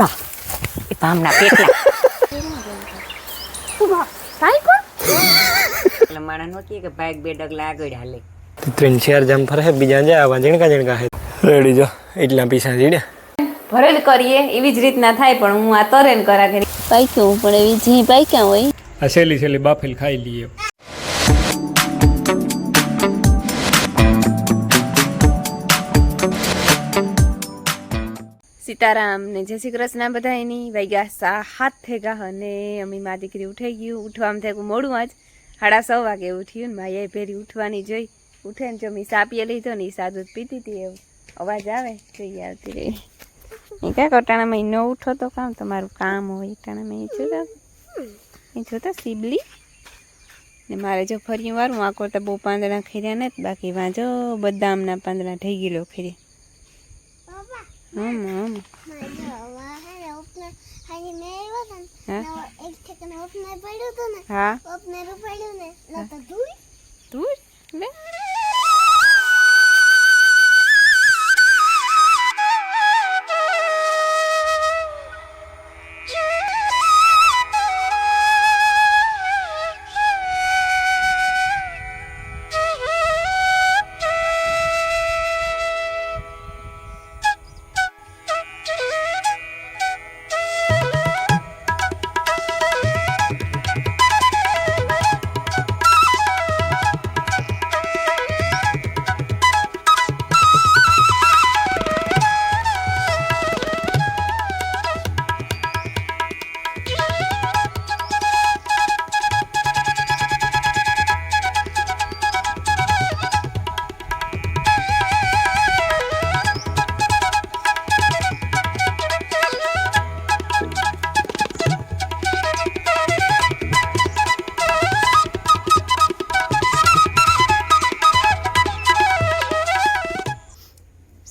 બા એ પામના પેટલા કાઈ કો એટલે માણસ નો કે બાઈક બે ડગલા આગળ હાલે 3-4 જમ ફરે બીજા જાય જીણકા હે રેડી જો એટલા પૈસા જીડ્યા ભરેલ કરીએ એવી જ રીતના થાય પણ હું આ તરેન કરા કરી પાક્યું પણ એવી જી પાક્યા હોય આ છેલ્લી બાફેલ ખાઈ લઈએ સીતારામ ને જય શ્રી કૃષ્ણ બધાયની વાગ્યા 7 થેગા અને અમી મા દીકરી ઉઠાઈ ગયું ઉઠવામાં થયું મોડું આજ 6:30 વાગે ઉઠ્યું ને માએ ભેરી ઉઠવાની જોઈ ઉઠે ને જો મી સા પીએ લીધો ને સા દૂધ પીતી હતી એવું અવાજ આવે જોઈ આવતી રહી એ ક્યાં કટાણામાં ન ઉઠો તો કામ તમારું કામ હોય કટાણામાં એ જોતા સીબલી ને મારે જો ફર્યું વારું આખો તો બહુ પાંદડા ખીર્યા ને બાકી વાંચો બદામના પાંદડા થઈ ગયેલો ખીર્યા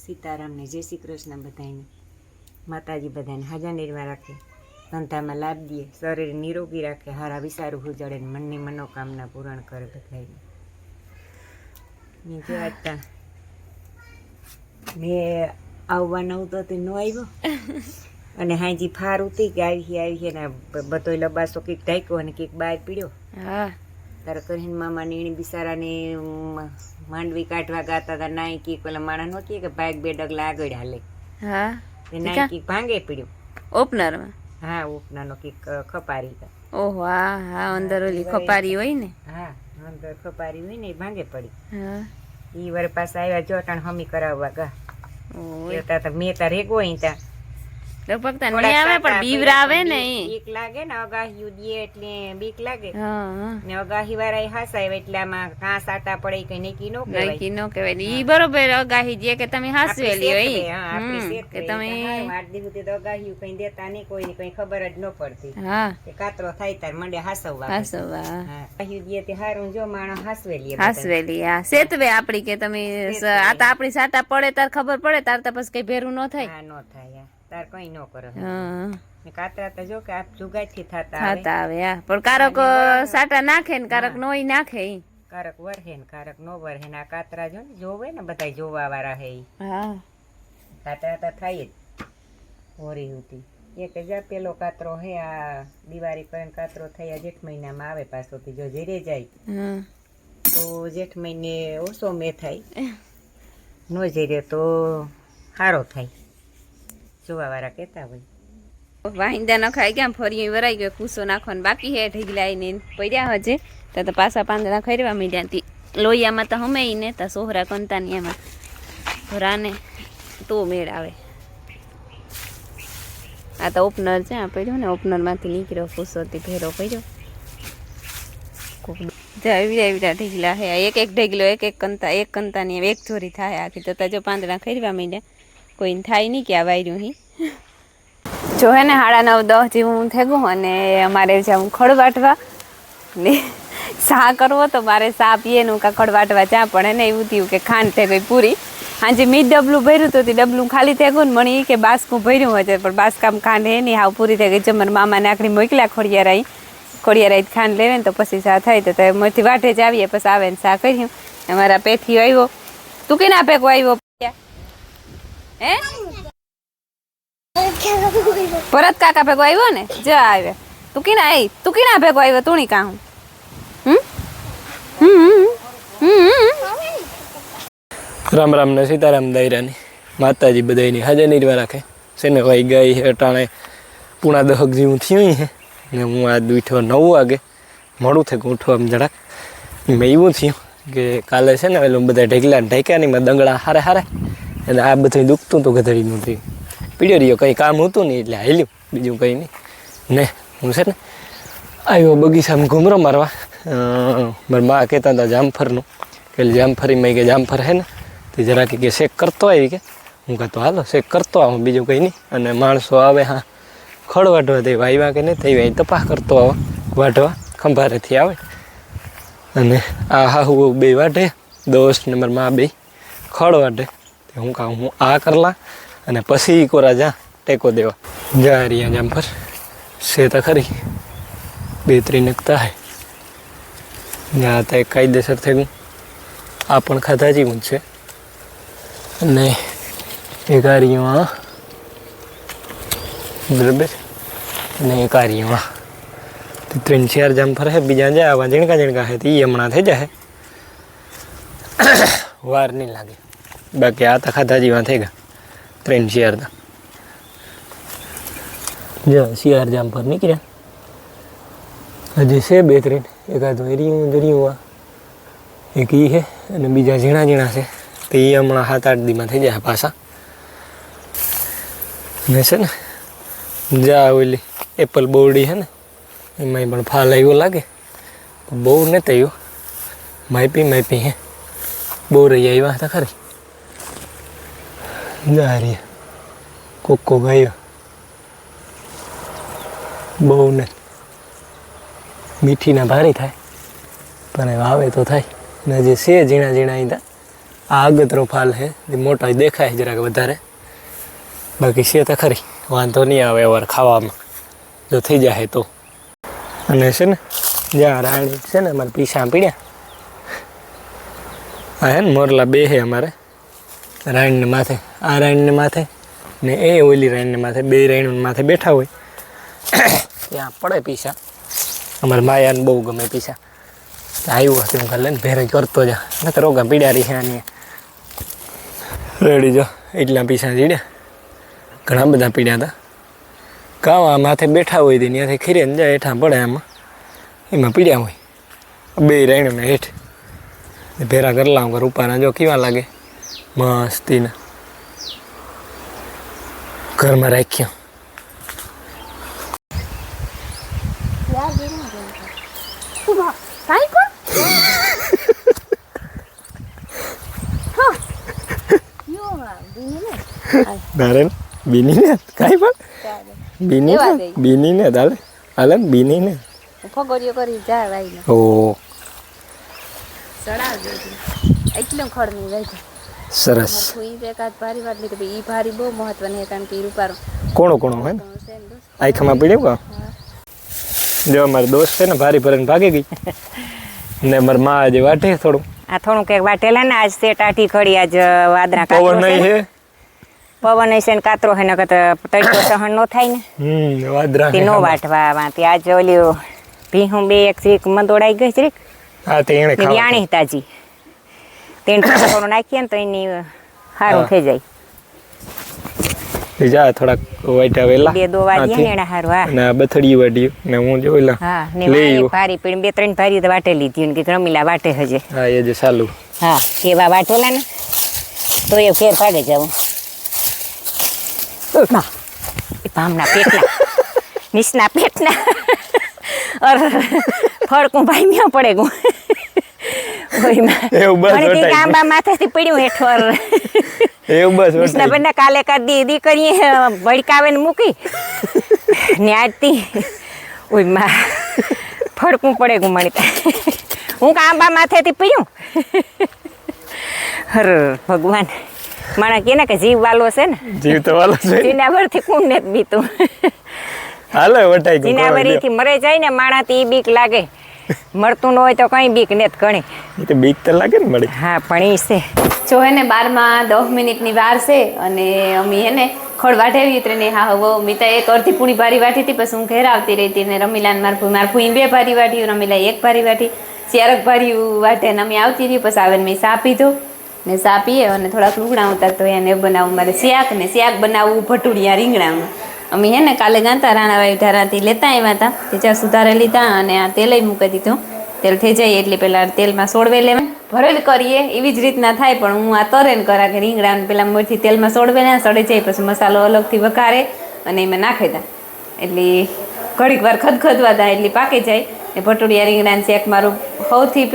સીતારામને જય શ્રી કૃષ્ણ બધાને માતાજી બધાને હાજર નિર્વા રાખે ધંધામાં લાભ દે શરીર નિરોગી રાખે હારા વિચારું હુજડે મનની મનોકામના પૂરણ કરે બધાને મેં જોતા મેં આવવાનો તો તે ન આવ્યો અને હાજી ફાર ઉતી કે આવી છે ને બધો લબાસો કંઈક ઢાંક્યો અને કંઈક બહાર પીડ્યો હા તારે કરીને મામા નીણી બિચારાને માંડવી કાઢવા ગાતા હતા નાયકી પેલા માણસ નો કે બાઈક બે ડગલા આગળ હાલે હા તે નાયકી ભાંગે પડ્યો ઓપનરમાં હા ઓપનાનો કઈક ખપારી ઓહો હા હા અંદર ઓલી ખપારી હોય ને હા અંદર ખપારી હોય ને એ ભાંગે પડી હા ઈ વાર પાસે આવ્યા જોટાણ હમી કરાવવા ગા ઓય તો મેં તાર રેગો અહીં તા લગભગ તો નહીં આવે પણ બીવરા આવે ને બીક લાગે ને અગાહી દે એટલે બીક લાગે હા ને અગાહી વાળા હાસાય એટલે આમાં કાં સાટા પડે કઈ નક્કી ન કહેવાય નક્કી ન કહેવાય ઈ બરોબર અગાહી જે કે તમે હાસવેલી હોય કે તમે આઠ દિવસ તો અગાહી કઈ દેતા નહીં કોઈ કઈ ખબર જ ન પડતી હા કે કાતરો થાય તાર મંડે હાસવવા હાસવા હા અગાહી દે તે હારું જો માણસ હાસવેલી હાસવેલી હા સેતવે આપડી કે તમે આ તો આપડી સાટા પડે તાર ખબર પડે તાર તો પછી કઈ ભેરું ન થાય હા ન થાય તાર કઈ ન કરે હા ને કાતરા તો જો કે આપ જુગાઈથી થતા આવે હા પણ કારક સાટા નાખે ને કારક નોઈ નાખે ઈ કારક વરહે ને કારક નો વરહે ને આ કાતરા જો ને જોવે ને બધા જોવા વાળા હે હા કાતરા તો થાય જ હોરી હતી એક હજાર પેલો કાતરો હે આ દિવાળી કરીને કાતરો થયા જેઠ મહિનામાં આવે પાછોથી જો જીરે જાય તો જેઠ મહિને ઓછો મે થાય નો જીરે તો સારો થાય જોવા વાળા કેતા હોય વાહિંદા ન ખાઈ ગયા ફરી વરાઈ ગયો કૂસો નાખવાનો બાકી હે ઢીગલાઈ ને પડ્યા હજે તો પાછા પાંદડા ખરવા મીડ્યા તી લોહિયામાં તો હમે ને તો સોહરા કંતાની એમાં રાને તો મેળ આવે આ તો ઓપનર છે આ પડ્યો ને ઓપનરમાંથી નીકળ્યો કૂસોથી ભેરો પડ્યો એવી ઢીગલા હે એક ઢેગલો એક કંતાની એક જોરી થાય આખી તો જો પાંદડા ખરવા મીડ્યા કોઈને થાય નહીં કે આ વાયર્યું હી જો હે ને 9:30 જેવું થયું અને અમારે જાઉં ખડ વાટવા ને સા કરવો તો મારે સા પીએનું કા ખડ વાટવા ચા પડે ને એવું થયું કે ખાંડ થઈ ગઈ પૂરી હાજી મી ડબલું ભર્યું તો ડબલું ખાલી થઈ ગયું ને મને કે બાસકું ભર્યું હશે પણ બાસકામ ખાંડ હે નહીં હાવ પૂરી થઈ ગઈ જમર મામાને આખડી મોકલ્યા ખોડિયારાઈ ખાંડ લેવે ને તો પછી સા થાય તો મથી વાટે જ આવીએ પછી આવે ને સા કર્યું અમારા પેથી આવ્યો તું કેના પેકો આવ્યો હે ભરત કાકા ભેગો આવ્યો ને જો આવે તું કીના ભેગો આવ્યો તું ની કાં રામ રામ ને સીતારામ દાયરાની માતાજી બધાની હાજર નિર્વા રાખે છે ને ભાઈ ગઈ અટાણે 9:30 જેવું થયું છે ને હું આજ ઉઠ્યો 9 વાગે મોડું થઈ ગયું ઉઠવા જરાક મેં એવું થયું કે કાલે છે ને પેલું બધા ઢેક્યા નહીં મેં દંગડા હારે એટલે આ બધું દુખતું હતું ગધડીનું થયું પીડ્યો રહ્યો કંઈ કામ હતું નહીં એટલે હાલ્યું બીજું કંઈ નહીં ને હું છે ને આવ્યો બગીચામાં ઘૂમરો મારવા મારા મા કહેતા હતા જામફરનું કે જામફરીમાં કે જામફર છે ને તે જરા કે શેક કરતો આવી કે હું કહેતો હાલો શેક કરતો આવું બીજું કંઈ નહીં અને માણસો આવે હા ખડ વાટવા તે વાયવા કે નહીં થઈ વાય તપાસ કરતો આવે વાટવા ખંભારેથી આવે અને આ હાહુ બે વાટે દોસ્ત ને મારા મા બે ખડ વાટે હું કહું હું આ કરલા અને પછી કોરા જા ટેકો દેવા જા રહ્યા જામફર છે તો ખરી 2-3 નકતા હે જ્યાં ત્યાં કાયદેસર થઈ ગયું આ પણ ખાધા જેવું છે અને એક આ રહ્યું બરાબર અને એક આ રહ્યું 3-4 જામફર હે બીજા જાય આવા ઝીણકા હે તો એ હમણાં થઈ જાય વાર નહીં લાગે બાકી આ તો ખાધા જેવા થઈ ગયા 3-4 તો જા 4 જામફર નીકળ્યા હજી છે 2-3 એકાદ દરિયું આ એક ઈ છે અને બીજા ઝીણા છે તો એ હમણાં 7-8 દીમાં થઈ જાય પાછા ને છે ને જા ઓલી એપલ બોરડી છે ને એમાંય પણ ફાલ આવ્યો લાગે બહુ નથી આવ્યો માયપી હે બહુ રહી આવ્યા હતા ખરી જા રે કોકો ગયો બહુ ને મીઠીના ભારી થાય પણ હવે આવે તો થાય ને જે છે ઝીણા અહીંયા આ અગતરો ફાલ છે એ મોટા દેખાય જરાક વધારે બાકી છે તો ખરી વાંધો નહીં આવે વાર ખાવામાં જો થઈ જાય તો અને છે ને જ્યાં રાણી છે ને અમારે પીસા પીડ્યા આ હે ને મોરલા બે છે અમારે રાણીને માથે આ રાણીને માથે ને એ ઓલી રાણીને માથે બે રાણીને માથે બેઠા હોય ત્યાં પડે પીસા અમારે માયાને બહુ ગમે પીસા આવ્યું હતું હું લઈને ભેરે કરતો જા નકર રોગા પીડ્યા રહી આની રેડી જો એટલા પીસા જીડ્યા ઘણા બધા પીડ્યા હતા કાવા માથે બેઠા હોય તે ત્યાંથી ખીરે ને જાય હેઠા પડે એમાં પીડ્યા હોય બે રાણીને હેઠ ભેરા કરલા હું રૂપાના જો કેવા લાગે મસ્તીના ઘરમાં રાખ્યો નારેન બીની ને કાઈ પણ બીની ને દાલે હાલે બીની ને ફગોરીઓ કરી જા વાઈને ઓ ચડાવ દેજો એટલું ખડ ની જાય સરસ ઈ એકાદ ભારી વાત લીધી ઈ ભારી બહુ મહત્વની કારણ કે ઈ રૂપારો કોણો હે ને આઈખમાં પીડ્યું કા જો મારો દોસ્ત છે ને ભારી ભરીને ભાગી ગઈ ને માર માં આજે વાટે થોડું આ થોડું કંઈક વાટેલા ને આજ તે ટાટી ખડી આજ વાદરા પવન નહીં છે પવન છે ને કાતરો છે ને તડકો સહન નો થાય ને વાદરા તે નો વાટવા વાંતી આજ ઓલી ભીહું બે એક ચીક મંદોડાઈ ગઈ ચીક હા તે એને ખાવા વ્યાણી તાજી તેને થોડું નાખીએ ને તો એની સારું થઈ જાય જા થોડાક વાટ્યા વેલા બે દો વાડીએ ને એના હારું હા ને બથડી વાડ્યું ને હું જોઈલા હા ને વાડી ભારી પડી 2-3 ભારી તો વાટે લીધી ને કે રમીલા વાટે હજે હા એ જે ચાલુ હા કેવા વાટેલા ને તો એ ફેર ભાગે જાવું ના એ પામના પેટના નિસના પેટના અર ફડકું ભાઈ મ્યા પડે ગયું એવું બસ મને આંબા માથેથી પડ્યું હેઠળ એવું બસ નિસના બંને કાલે દી કરીએ ભડકાવે ને મૂકી ને આજથી ઓય માં ફડકું પડે ગયું મને હું આંબા માથેથી પડ્યું હર ભગવાન માણા કે ને કે જીવ વાલો છે ને જીવ તો વાલો છે જીનાવરથી કોણ ને બીતું હાલે વટાઈ ગયું જીનાવરીથી મરે જાય ને માણાથી ઈ બીક લાગે મળતું ન હોય તો કઈ બીક ને જ ઘણી એ તો બીક તો લાગે ને મળી હા પણ ઈ છે જો હે ને 12 10 મિનિટની વાર છે અને અમે હે ને ખડ વાઢેવી ઉતરે ને હા હવે મીતા એક અડધી પૂણી ભારી વાટી હતી પછી હું ઘેર આવતી રહી હતી ને રમીલાને મારા ફૂઈને 2 ભારી વાટી રમીલા 1 ભારી વાટી ચારક ભારી વાટે ને અમે આવતી રહી પછી આવે ને મેં સા પીધો ને સા પીએ અને થોડાક લુગડા ઉતાર તો એને બનાવું મારે શાક બનાવવું ભટુડિયા રીંગણાનું અમે હે ને કાલે ગાંતા રાણાવાઈ ઢારાથી લેતા આવ્યા હતા તે ચાર સુધારે લીધા અને આ તેલ મૂકી દીધું તેલ થઈ જાય એટલે પેલા તેલમાં સોળવે લેવા ભરેલ કરીએ એવી જ રીતના થાય પણ હું આ તરેન કરા કે રીંગણાને પેલા મોરથી તેલમાં સોળવે ને સડે જાય પછી મસાલો અલગથી વઘારે અને એમાં નાખી દા એટલે ઘડીક વાર ખદખદવા દા એટલે પાકી જાય ને ભટુડિયા રીંગણાનું શાક મારું સૌથી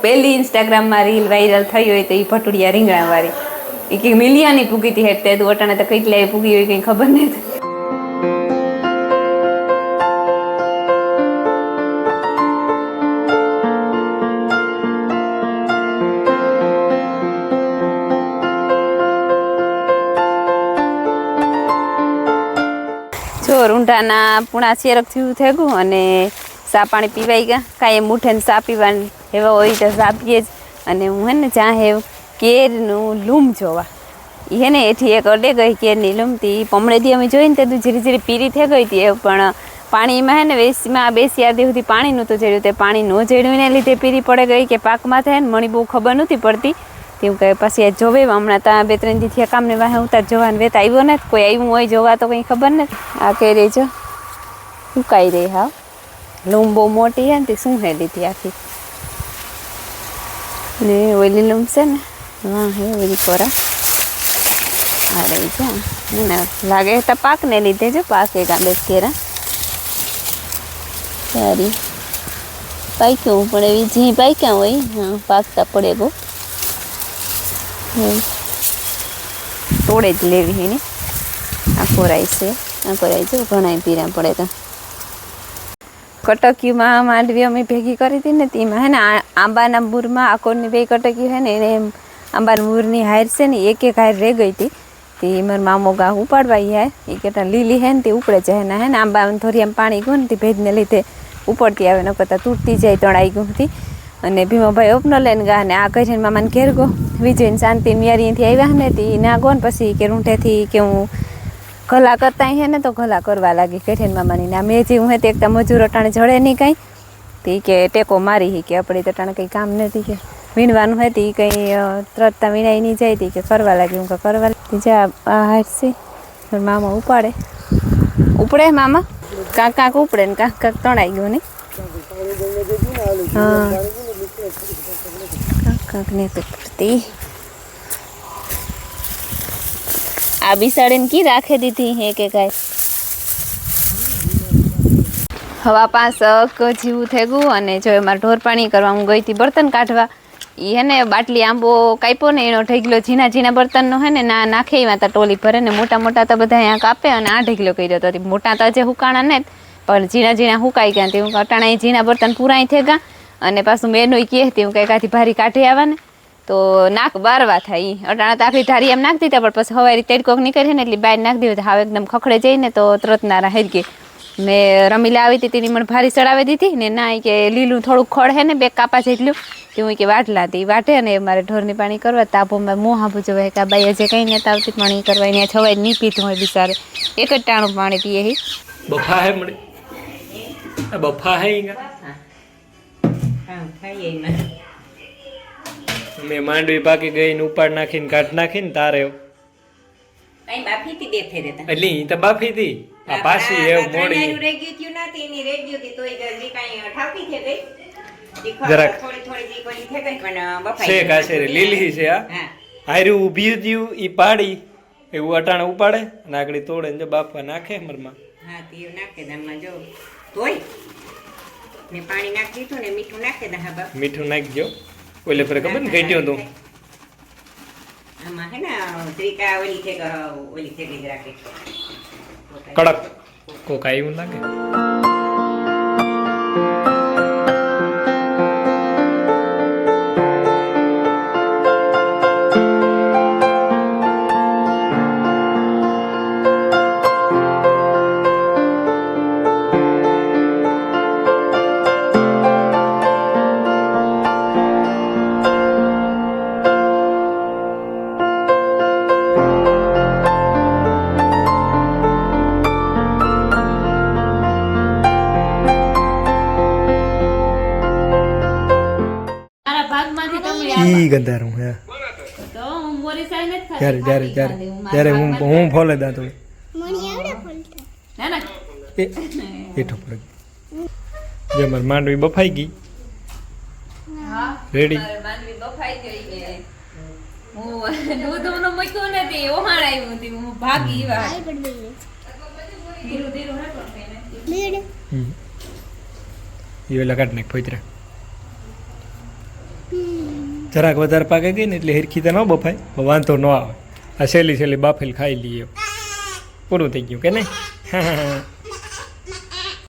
પહેલી ઇન્સ્ટાગ્રામમાં રીલ વાયરલ થઈ હોય તો એ ભટુડિયા રીંગણાવાળી એ કંઈક મિલિયનની પૂગી હતી હેઠતે અટાણે તો કેટલાય પૂગી હોય કંઈ ખબર નહીં. જો રૂંઢાના પૂણા શેરક થયું થઈ ગયું અને સા પાણી પીવાઈ ગયા કાંઈ મૂઠે ને સા પીવાની એવા હોય તો સા પીએ જ અને હું હે ને ચાહે કેરનું લૂમ જોવા એ હે ને એથી એક અડે ગઈ કેરની લૂમતી પમણેથી અમે જોઈને તે ધીરે ધીરે પીરી થઈ ગઈ હતી પણ પાણીમાં હે ને વેસીમાં બેસી આદે સુધી પાણી નહોતું ચડ્યું તે પાણી ન ચડ્યું એને લીધે પીરી પડે ગઈ કે પાકમાં થાય ને મને બહુ ખબર નહોતી પડતી તેવું કહે પછી આ જોવે હમણાં ત્યાં 2-3 દીથી કામને વાહે ઉતાર જોવાનું વેત આવ્યો ને કોઈ આવ્યું હોય જોવા તો કંઈ ખબર નથી આ કહી રહી છો સુકાઈ રહી હા લૂમ બહુ મોટી છે ને તે શું હે લીધી આખી ને ઓલી લૂમ છે ને હા હે ઓલી કોરા આ રહી છે ને લાગે તો પાકને લીધે જો પાકે ગાંડે કેરા સારી પાક્યું પણ એવી જી પાક્યા હોય હા પાકતા પડે બહુ તોડે જ લેવી એને આ કોરાઈ છે આ કોરાઈ જો ઘણા પીરા પડે તો કટકીમાં માંડવી અમે ભેગી કરી હતી ને તેમાં હે ને આંબાના મૂરમાં આકોરની 2 કટકી હે ને એને આંબાના મૂરની હાર છે ને એક હાર રહી ગઈ હતી તે મારા મામો ગા ઉપાડવા જાય એ કેટલા લીલી હે ને તે ઉપડે જાય ને હે ને આંબા થોડી આમ પાણી ગયું ને તે ભેજને લીધે ઉપડતી આવે ન કરતાં તૂટતી જાય તણાઈ ગયું હતી અને ભીમાભાઈ ઓપનો લઈને ગયા ને આ કરીને મામાને ઘેર ગયો વિજયને શાંતિ મિયારીથી આવ્યા ને તે ના ગો ને પછી કે રૂંઠેથી કે હું ગલા કરતા હે ને તો ગલા કરવા લાગી કેઠેન મામાની ના મેં જે હું હે તે એકતા મજૂર અટાણે જડે નહીં કાંઈ તે કે ટેકો મારી કે આપણે તો અટાણે કંઈ કામ નથી કે વીણવાનું હતી કંઈ ત્રતતા વીણાઈ નહીં જાય હતી કે કરવા લાગી હું કે કરવા લાગી જા આ હારસી મામા ઉપડે મામા કાંક કાંક ઉપડે ને કાંક કાંક તણાઈ ગયું ને હા કાંક કાંક ને ઉપડતી આ બિસાડીને કી રાખી દીધી હે કે કાંઈ હવા 5 જેવું થઈ ગયું અને જો મારે ઢોર પાણી કરવા હું ગઈ હતી બર્તન કાઢવા એ હે ને બાટલી આંબો કાપ્યો ને એનો ઢગલો ઝીણા ઝીણા બર્તનનો હે ને નાખે એમાં તો ટોલી ભરે ને મોટા મોટા તો બધા અહીંયા કાપે અને આ ઢગલો કર્યો હતો મોટા તો હજે હુકાણા ને પણ ઝીણા ઝીણા હુકાઈ ગયા તે હું અટાણા એ ઝીણા બર્તન પૂરાઈ થઈ ગયા અને પાછું મેનોય કહે તે હું કંઈક આથી ભારી કાઢી આવવા ને તો નાક બારવા થાય અટાણા તો આખી ધારી એમ નાખતી હતા પણ પછી હવારી તડકોક નીકળે ને એટલે બહાર નાખી દીધી હાવ એકદમ ખખડે જઈને તો ત્રતનારા હેરગે મેં રમીલા આવી હતી તેની મને ભારી ચડાવી દીધી ને ના કે લીલું થોડુંક ખડ હે ને 2 કાપા જેટલું તે હું કે વાટલા હતી વાટે અને મારે ઢોરની પાણી કરવા તાપોમાં મોહાબુ જોવાય કે આ બાઈ હજે કંઈ નતા આવતી પાણી કરવા એને છવાય નહીં પીતું હોય બિચારે એક જ ટાણું પાણી પીએ હી બફા હે મળી બફા હે કામ થાય એમાં મેં માંડવી પાકી ગઈ ને ઉપાડ નાખીને કાઢ નાખીને તારે કઈ બાફી હતી 2 ફેરે તા એટલે ઈ તો બાફી હતી આ પાછી એવું મોડી રેગ્યુ થયું નથી એની રેગ્યુ હતી તોય જલ્દી કઈ ઠાકી છે ગઈ જરાક થોડી થોડી જી કોઈ થઈ ગઈ પણ બફાઈ છે કાશે લીલી છે આ હા હાર્યું ઊભી થયું ઈ પાડી એવું અટાણે ઉપાડે અને આગળ તોડે ને જો બાફવા નાખે મરમાં હા તે નાખે દામાં જો તોય મેં પાણી નાખી દીધું ને મીઠું નાખી દે હા બાપ મીઠું નાખજો ઓલે પર ખબર ને ઘટ્યું તું આમાં હે ને ત્રિકા ઓલી થઈ ગઈ રાખી કડક કોક આવ્યું લાગે ઈ ગંધારું હે તો હું મોરી સાઈ નથી જ્યારે ખાતી, જ્યારે ખાતી ખાતી. જ્યારે હું ત્યારે હું ફોલે દાંતો ના ના એ હેઠો પડી જે મારી માંડવી બફાઈ ગઈ હા રેડી મારે માંડવી બફાઈ ગઈ કે હું દૂધનો મૂક્યું નથી ઓહાણ આવ્યું હતી હું ભાગી વાર ધીરું ધીરું હે પણ એ વેલા કાઢ નાખ ફોતરા જરાક વધારે પાકે ગઈ ને એટલે હિરખી તો ન બફાય પણ વાંધો ન આવે આ સહેલી સહેલી બાફેલ ખાઈ લઈએ પૂરું થઈ ગયું કે નહીં